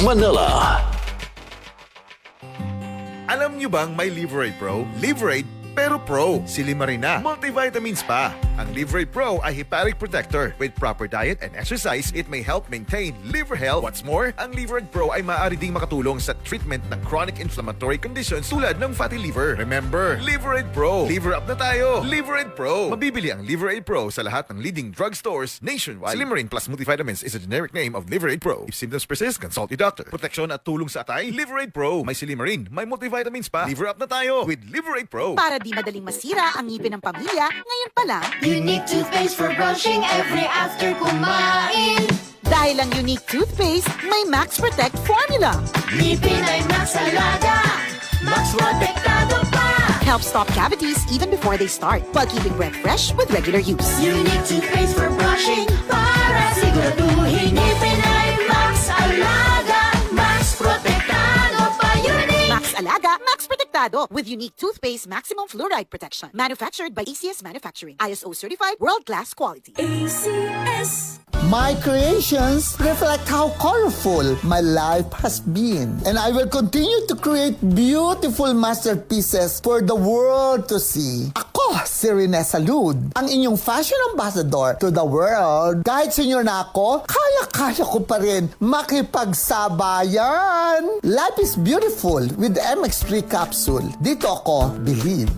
Manila. Alam nyo bang may Liverade Pro? Liverade pero Pro. Silima rin na. Multivitamins pa. Ang Liverade Pro ay hepatic protector. With proper diet and exercise, it may help maintain liver health. What's more, ang Liverade Pro ay maaari ding makatulong sa treatment ng chronic inflammatory conditions tulad ng fatty liver. Remember, Liverade Pro. Liver up na tayo. Liverade Pro. Mabibili ang Liverade Pro sa lahat ng leading drugstores nationwide. Slimarine plus multivitamins is a generic name of Liverade Pro. If symptoms persist, consult your doctor. Proteksyon at tulong sa atay, Liverade Pro. May Slimarine, may multivitamins pa. Liver up na tayo with Liverade Pro. Para di madaling masira ang ngipin ng pamilya, ngayon pa lang, Unique toothpaste for brushing every after kumain. dahil ang Unique Toothpaste may Max Protect formula. Ngipin ay Max Alaga, Max Protektado pa. Helps stop cavities even before they start, while keeping breath fresh with regular use. Unique toothpaste for brushing para siguraduhin ngipin ay Max Alaga, Max Protektado pa. Unique. Max Alaga, Max Protectado with Unique Toothpaste Maximum Fluoride Protection. Manufactured by ACS Manufacturing. ISO certified, world-class quality. ACS. My creations reflect how colorful my life has been. And I will continue to create beautiful masterpieces for the world to see. Ako, si Rene Salud, ang inyong fashion ambassador to the world. Kahit senior na ako, kaya-kaya ko pa rin makipagsabayan. Life is beautiful with MX3 capsule. Dito ako, believe.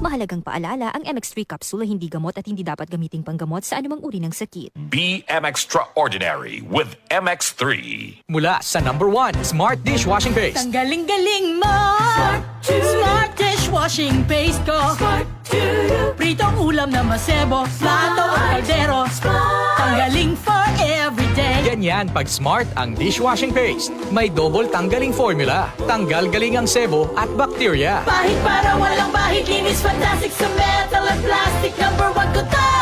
Mahalagang paalala, ang MX3 capsule ay hindi gamot at hindi dapat gamiting panggamot sa anumang uri ng sakit. Be extraordinary with MX3. Mula sa #1 Smart Dishwashing Paste. Ang galing-galing mo! Smart dishwashing paste ko! Pritong ulam na masebo, plato o kaldero. Tanggaling for everyday. Ganyan pag Smart ang dishwashing paste. May double tanggaling formula. Tanggal galing ang sebo at bakterya. Bahid para walang bahid, linis fantastic sa metal at plastic. #1 ko to!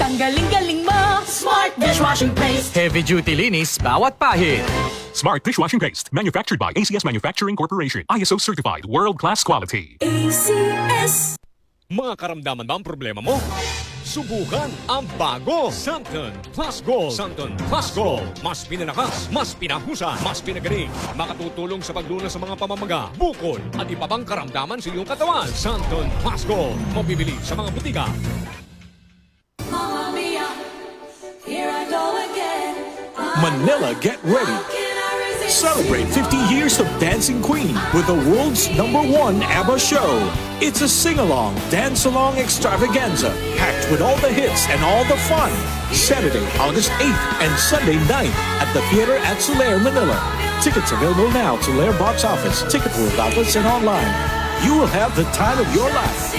Tanggaling-galing mo! Smart dishwashing paste. Heavy duty linis bawat pahid. Smart Dishwashing Paste, manufactured by ACS Manufacturing Corporation. ISO certified, world-class quality. ACS. Mga karamdaman ba ang problema mo? Subukan ang bago Santon Plus Gold. Santon Plus Gold. Mas pinalakas, mas pinahusay, mas pinagaling. Makatutulong sa paglunas sa mga pamamaga, bukol at iba pang karamdaman sa iyong katawan. Santon Plus Gold. Mabibili sa mga butika. Mamma mia, here I go again. Manila, get ready. Can I resist? Celebrate 50 years of Dancing Queen with the world's #1 ABBA show. It's a sing-along, dance-along extravaganza packed with all the hits and all the fun. Saturday, August 8th and Sunday 9th at the Theater at Soler, Manila. Tickets available now to Lair Box Office, Ticket World outlets, and online. You will have the time of your life.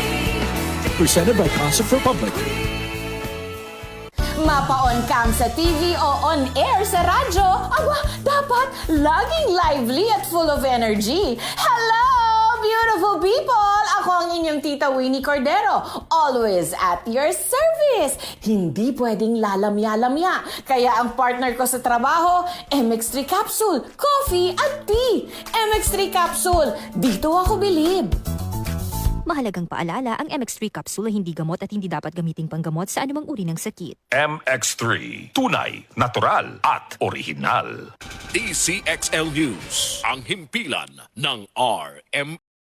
Presented by Concert Republic. Mapa-on cam sa TV o on-air sa radyo, aba, dapat laging lively at full of energy. Hello, beautiful people! Ako ang inyong tita Winnie Cordero, always at your service. Hindi pwedeng lalamya-lamya. Kaya ang partner ko sa trabaho, MX3 Capsule, coffee at tea. MX3 Capsule, dito ako believe. Mahalagang paalala, ang MX3 capsule ay hindi gamot at hindi dapat gamiting panggamot sa anumang uri ng sakit. MX3. Tunay, natural, at original. DCXL News, ang himpilan ng RM.